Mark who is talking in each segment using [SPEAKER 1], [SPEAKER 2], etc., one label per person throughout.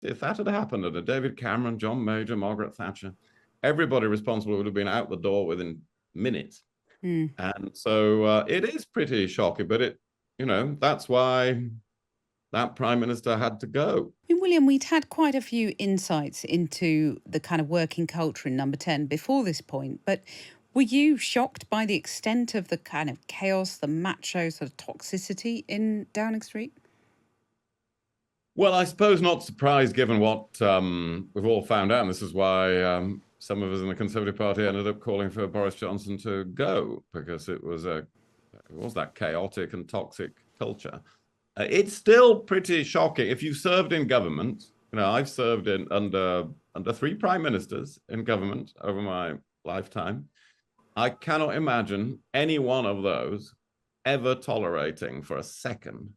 [SPEAKER 1] if that had happened under David Cameron, John Major, Margaret Thatcher, everybody responsible would have been out the door within minutes. And so it is pretty shocking, but that's why that prime minister had to go.
[SPEAKER 2] I mean, William, we'd had quite a few insights into the kind of working culture in Number 10 before this point, but were you shocked by the extent of the kind of chaos, the macho sort of toxicity in Downing Street?
[SPEAKER 1] Well, I suppose not surprised given what we've all found out. And this is why some of us in the Conservative Party ended up calling for Boris Johnson to go, because it was that chaotic and toxic culture. It's still pretty shocking. If you served in government, I've served under 3 prime ministers in government over my lifetime. I cannot imagine any one of those ever tolerating for a second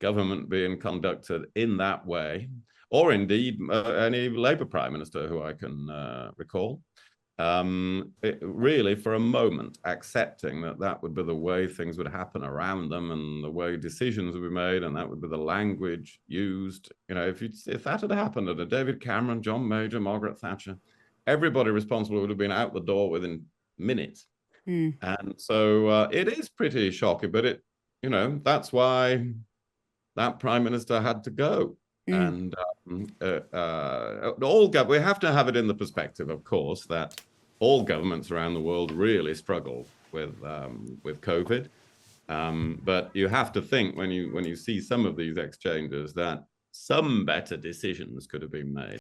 [SPEAKER 1] government being conducted in that way, or indeed any Labour prime minister who I can recall, really for a moment accepting that would be the way things would happen around them and the way decisions would be made, and that would be the language used. If that had happened under David Cameron, John Major, Margaret Thatcher, everybody responsible would have been out the door within minutes. And so it is pretty shocking, but that's why that prime minister had to go. And we have to have it in the perspective, of course, that all governments around the world really struggle with COVID. But you have to think when you see some of these exchanges that some better decisions could have been made.